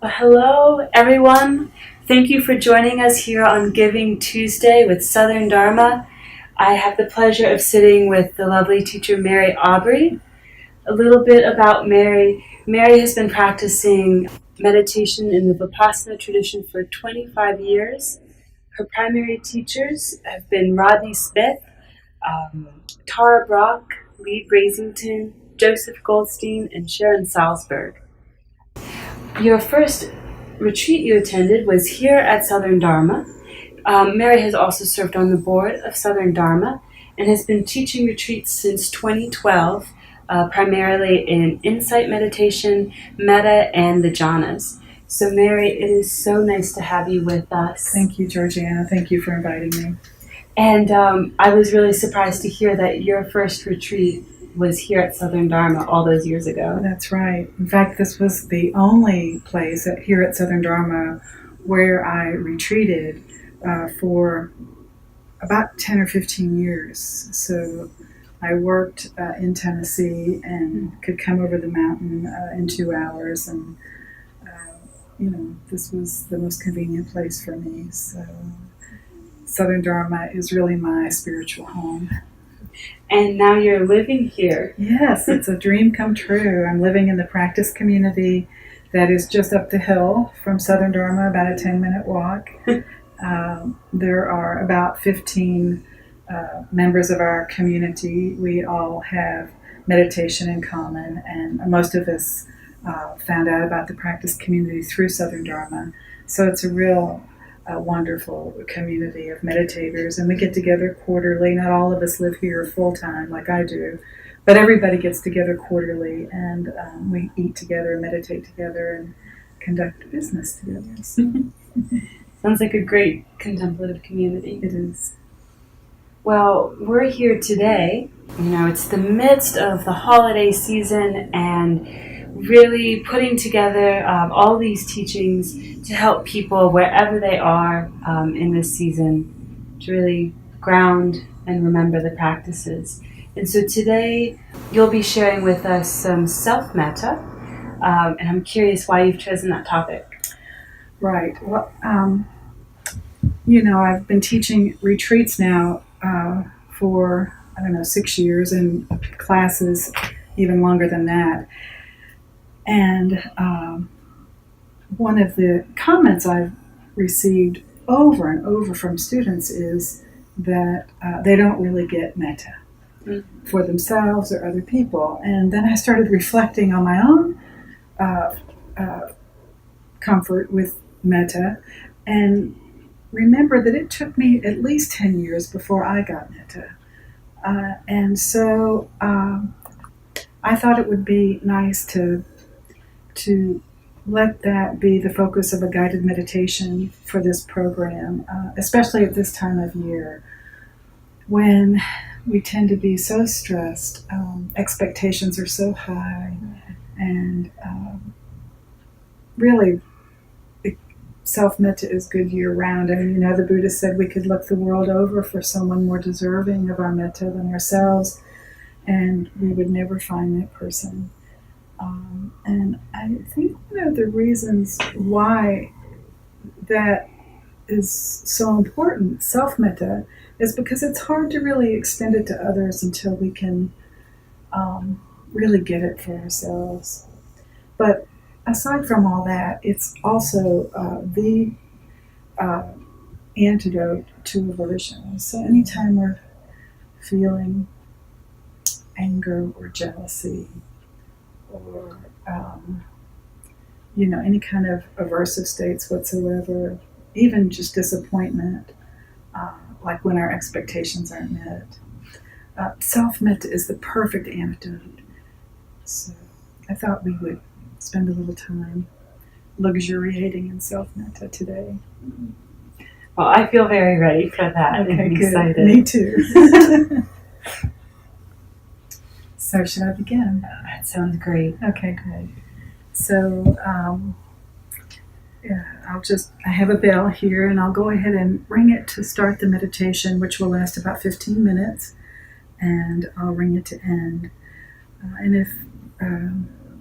Well, hello, everyone. Thank you for joining us here on Giving Tuesday with Southern Dharma. I have the pleasure of sitting with the lovely teacher Mary Aubry. A little bit about Mary. Mary has been practicing meditation in the Vipassana tradition for 25 years. Her primary teachers have been Rodney Smith, Tara Brock, Lee Brasington, Joseph Goldstein, and Sharon Salzberg. Your first retreat you attended was here at Southern Dharma. Mary has also served on the board of Southern Dharma and has been teaching retreats since 2012, primarily in insight meditation, metta, and the jhanas. So Mary, it is so nice to have you with us. Thank you, Georgiana. Thank you for inviting me. And I was really surprised to hear that your first retreat was here at Southern Dharma all those years ago. That's right. In fact, this was the only place here at Southern Dharma where I retreated for about 10 or 15 years. So I worked in Tennessee and could come over the mountain in 2 hours, and this was the most convenient place for me. So Southern Dharma is really my spiritual home. And now you're living here. Yes, it's a dream come true. I'm living in the practice community that is just up the hill from Southern Dharma, about a 10-minute walk. There are about 15 members of our community. We all have meditation in common, and most of us found out about the practice community through Southern Dharma. So it's a real wonderful community of meditators, and we get together quarterly. Not all of us live here full-time like I do, but everybody gets together quarterly, and we eat together, meditate together, and conduct business together. So. Sounds like a great contemplative community. It is. Well, we're here today. It's the midst of the holiday season and really putting together all these teachings to help people wherever they are in this season to really ground and remember the practices. And so today you'll be sharing with us some Self-Metta, and I'm curious why you've chosen that topic. Right. Well, I've been teaching retreats now for, 6 years, and classes even longer than that. And one of the comments I've received over and over from students is that they don't really get metta for themselves or other people. And then I started reflecting on my own comfort with metta, and remember that it took me at least 10 years before I got metta. And so I thought it would be nice to let that be the focus of a guided meditation for this program, especially at this time of year when we tend to be so stressed, expectations are so high, and really self-metta is good year-round. The Buddha said we could look the world over for someone more deserving of our metta than ourselves, and we would never find that person. And I think one of the reasons why that is so important, self-metta, is because it's hard to really extend it to others until we can really get it for ourselves. But aside from all that, it's also the antidote to aversion. So anytime we're feeling anger or jealousy, or any kind of aversive states whatsoever, even just disappointment, like when our expectations aren't met, self-metta is the perfect antidote. So I thought we would spend a little time luxuriating in self-metta today. Well, I feel very ready for that. Okay, I'm good. excited. Me too. So should I begin? That sounds great. Okay, great. So I have a bell here, and I'll go ahead and ring it to start the meditation, which will last about 15 minutes, and I'll ring it to end. And if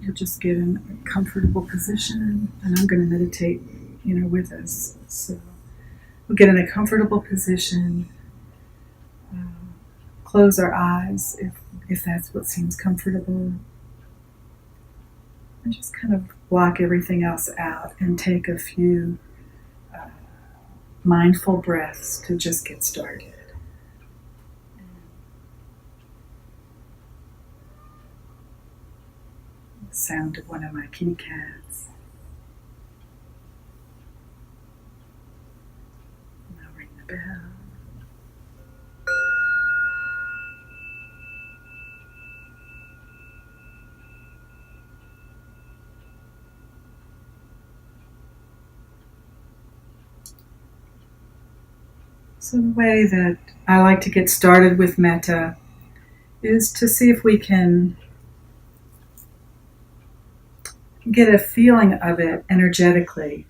You'll just get in a comfortable position, and I'm going to meditate, with us. So we'll get in a comfortable position, close our eyes if that's what seems comfortable, and just kind of block everything else out and take a few mindful breaths to just get started. The sound of one of my kitty cats. And I'll ring the bell. So the way that I like to get started with metta is to see if we can get a feeling of it energetically.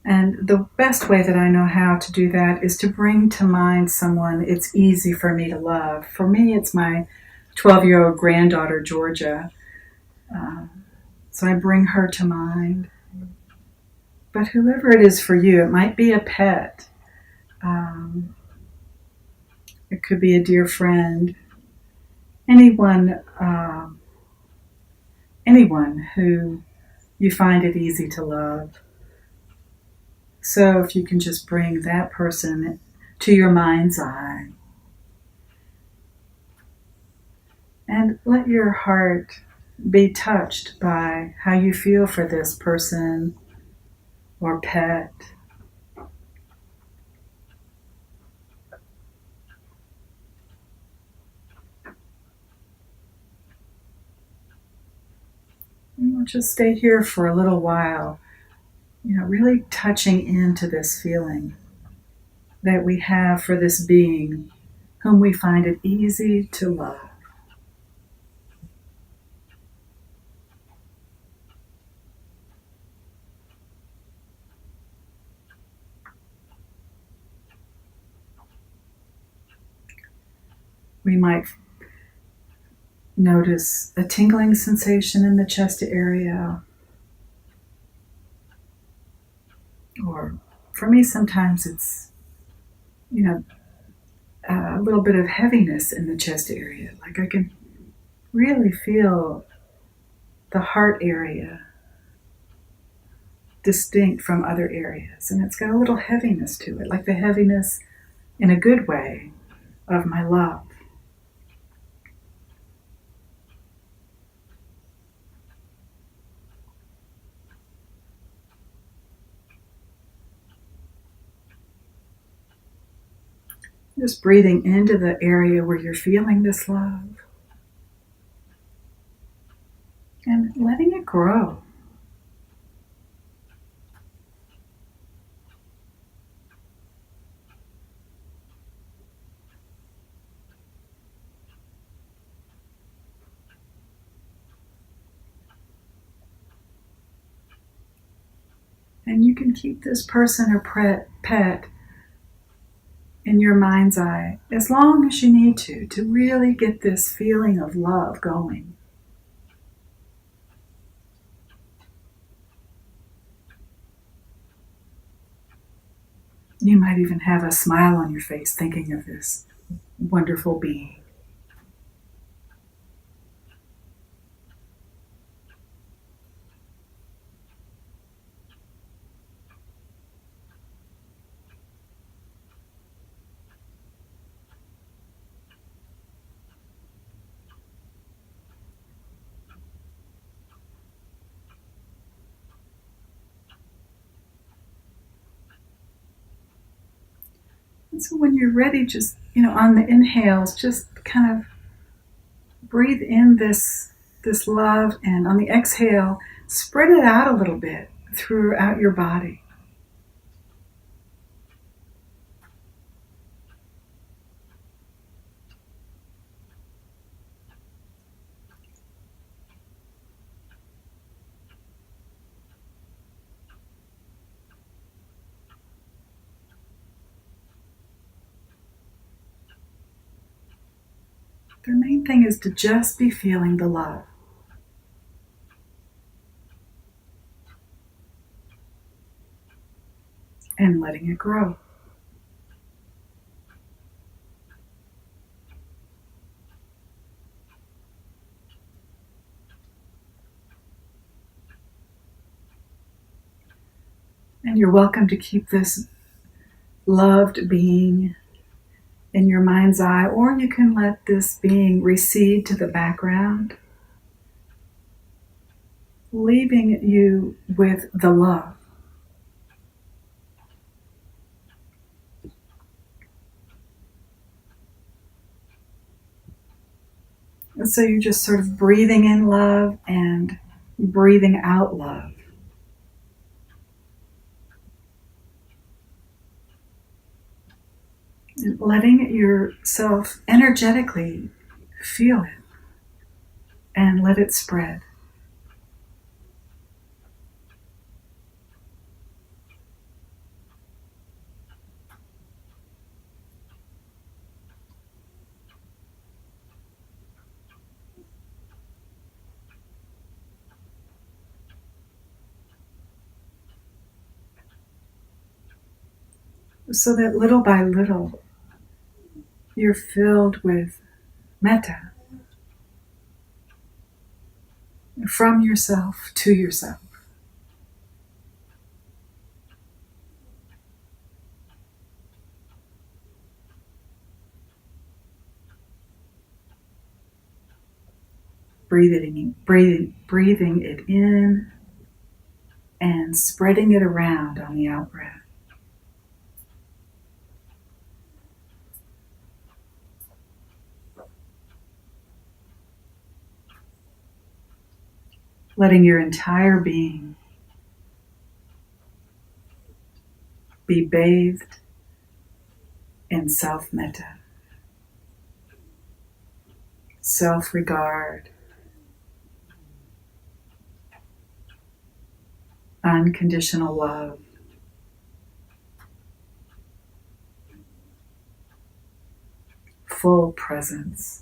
And the best way that I know how to do that is to bring to mind someone it's easy for me to love. For me, it's my 12-year-old granddaughter, Georgia. So I bring her to mind. But whoever it is for you, it might be a pet. It could be a dear friend. Anyone who you find it easy to love. So if you can just bring that person to your mind's eye and let your heart be touched by how you feel for this person or pet. And we'll just stay here for a little while, really touching into this feeling that we have for this being whom we find it easy to love. We might notice a tingling sensation in the chest area. Or for me, sometimes it's, a little bit of heaviness in the chest area. Like I can really feel the heart area distinct from other areas. And it's got a little heaviness to it, like the heaviness in a good way of my love. Just breathing into the area where you're feeling this love and letting it grow. And you can keep this person or pet in your mind's eye as long as you need to really get this feeling of love going. You might even have a smile on your face thinking of this wonderful being. And so when you're ready, just, on the inhales, just kind of breathe in this love, and on the exhale, spread it out a little bit throughout your body. The main thing is to just be feeling the love. letting it grow. And you're welcome to keep this loved being in your mind's eye, or you can let this being recede to the background, leaving you with the love. And so you're just sort of breathing in love and breathing out love. And letting yourself energetically feel it and let it spread. So that little by little, you're filled with metta from yourself to yourself. Breathing it in and spreading it around on the out breath. Letting your entire being be bathed in self-metta, self-regard, unconditional love, full presence,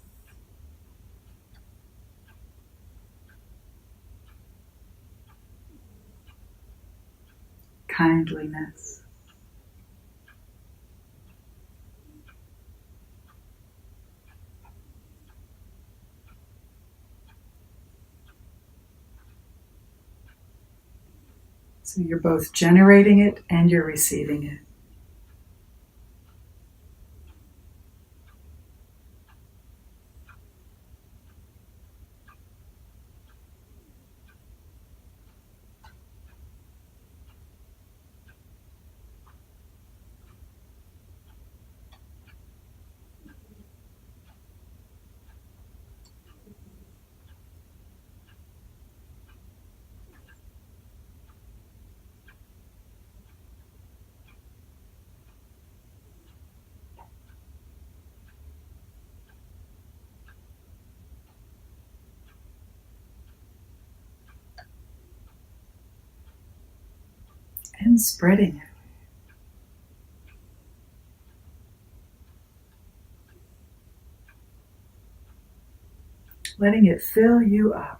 kindliness. So you're both generating it and you're receiving it. And spreading it. Letting it fill you up.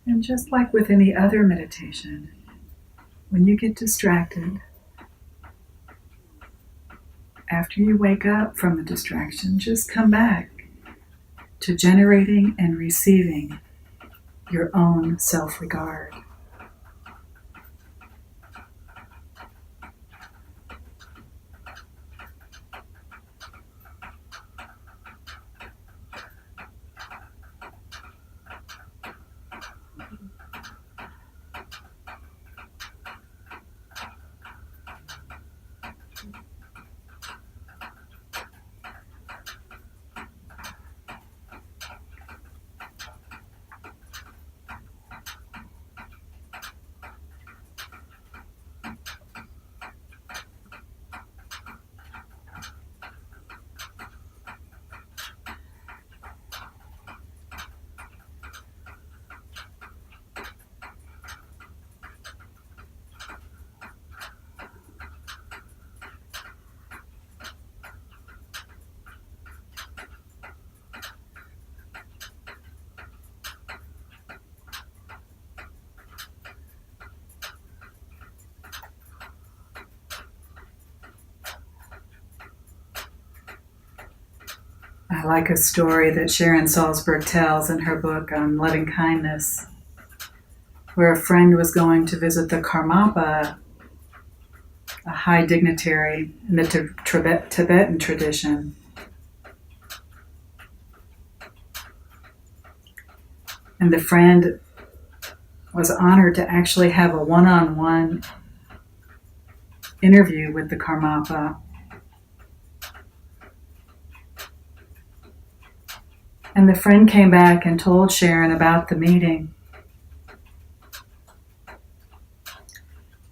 And just like with any other meditation, when you get distracted, after you wake up from the distraction, just come back to generating and receiving your own self-regard. I like a story that Sharon Salzberg tells in her book on loving kindness, where a friend was going to visit the Karmapa, a high dignitary in the Tibetan tradition. And the friend was honored to actually have a one-on-one interview with the Karmapa. And the friend came back and told Sharon about the meeting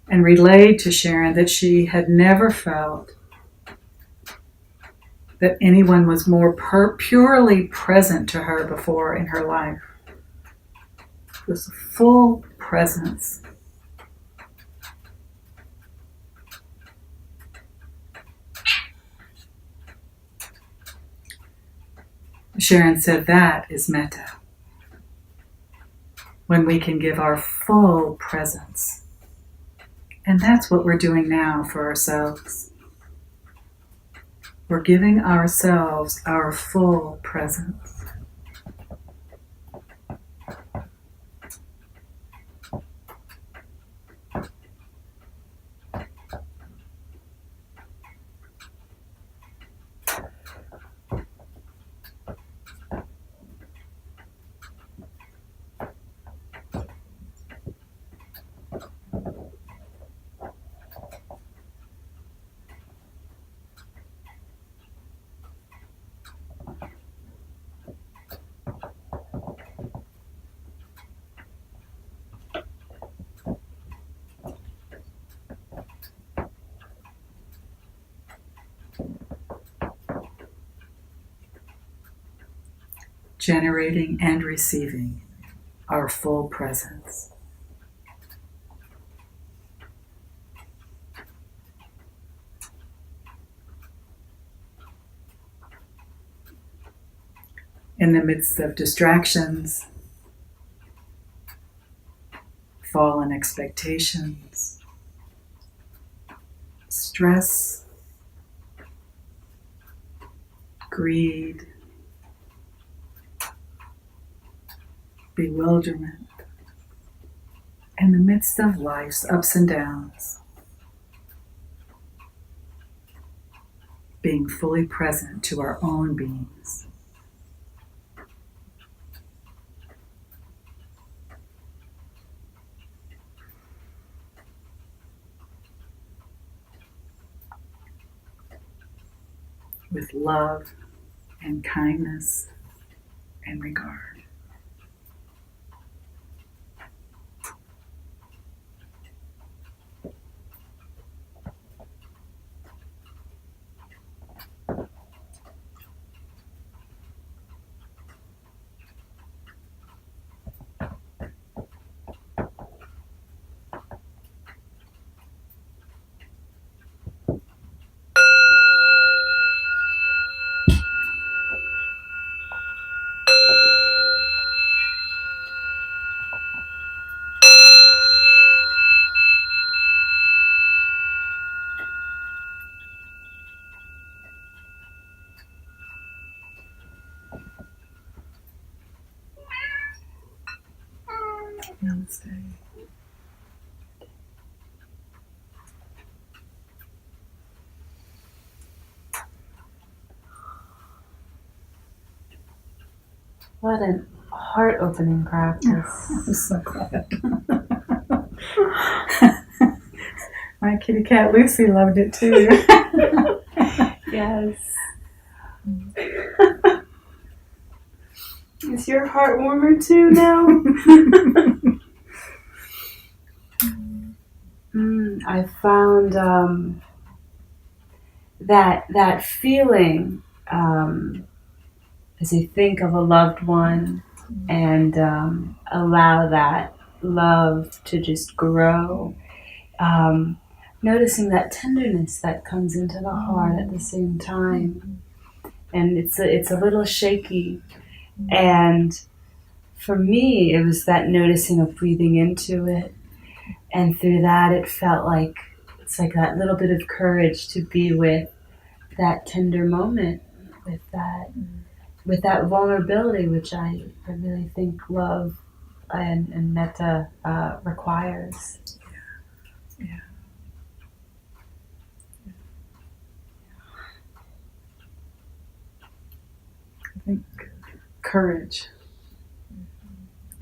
and relayed to Sharon that she had never felt that anyone was more purely present to her before in her life. This full presence. Sharon said that is metta. When we can give our full presence. And that's what we're doing now for ourselves. We're giving ourselves our full presence. Generating and receiving our full presence. In the midst of distractions, fallen expectations, stress, greed, bewilderment, in the midst of life's ups and downs, being fully present to our own beings. With love and kindness and regard. Namaste. What an heart-opening practice. I'm so glad. My kitty cat Lucy loved it too. Yes. Is your heart warmer too now? I found that feeling as I think of a loved one and allow that love to just grow. Noticing that tenderness that comes into the heart at the same time, and it's a little shaky. And for me, it was that noticing of breathing into it, and through that, it felt like it's like that little bit of courage to be with that tender moment, with that vulnerability, which I really think love and metta requires. Yeah. I think courage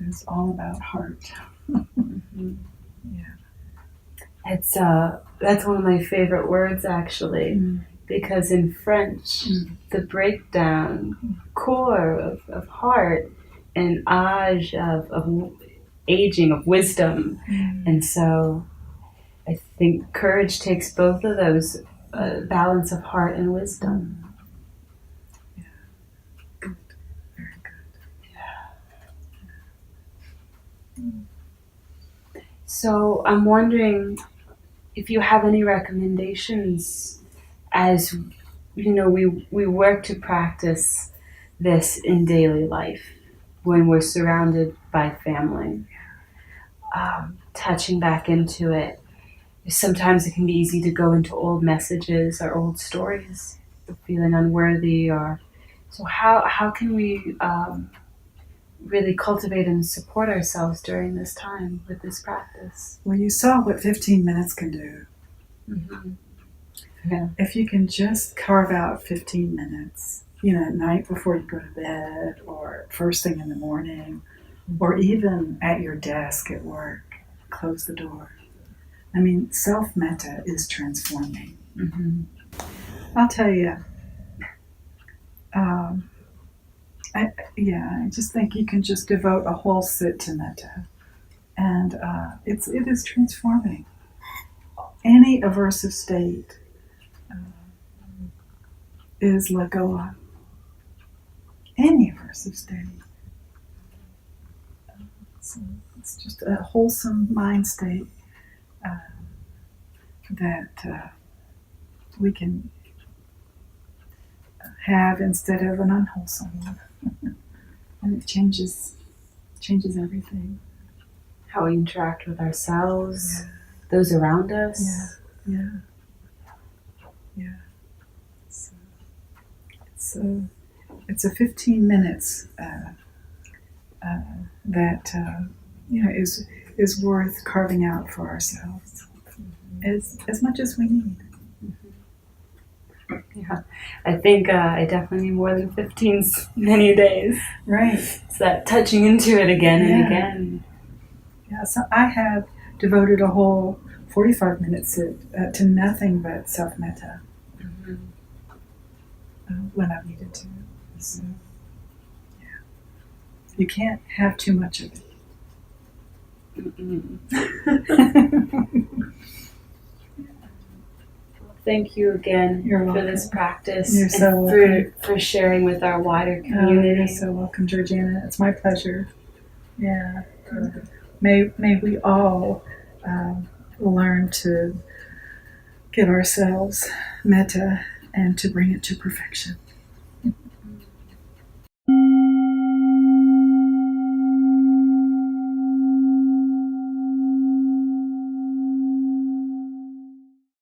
is all about heart. Mm-hmm. Yeah. It's that's one of my favorite words actually, because in French, the breakdown, core of heart, and age of aging, of wisdom, and so I think courage takes both of those, balance of heart and wisdom. Yeah. Good. Very good. So I'm wondering if you have any recommendations as we work to practice this in daily life when we're surrounded by family. Touching back into it, sometimes it can be easy to go into old messages or old stories, feeling unworthy, or so how can we really cultivate and support ourselves during this time with this practice? Well, you saw what 15 minutes can do. Mm-hmm. Yeah. If you can just carve out 15 minutes, at night before you go to bed, or first thing in the morning, or even at your desk at work, close the door. I mean, Self-Metta is transforming. Mm-hmm. I'll tell you, I just think you can just devote a whole sit to metta, and it is transforming. Any aversive state is let go of. Any aversive state. So it's just a wholesome mind state that we can have instead of an unwholesome one. And it changes everything. How we interact with ourselves, those around us. Yeah. It's a 15 minutes that is worth carving out for ourselves, as much as we need. Yeah, I think I definitely need more than 15 many days. Right. It's that touching into it again and again. Yeah, so I have devoted a whole 45 minutes to nothing but self-metta when I've needed to. So, yeah. You can't have too much of it. Thank you again You're for welcome. This practice. You're so welcome. For sharing with our wider community. You're so welcome, Georgiana. It's my pleasure. Yeah. May we all learn to give ourselves metta and to bring it to perfection.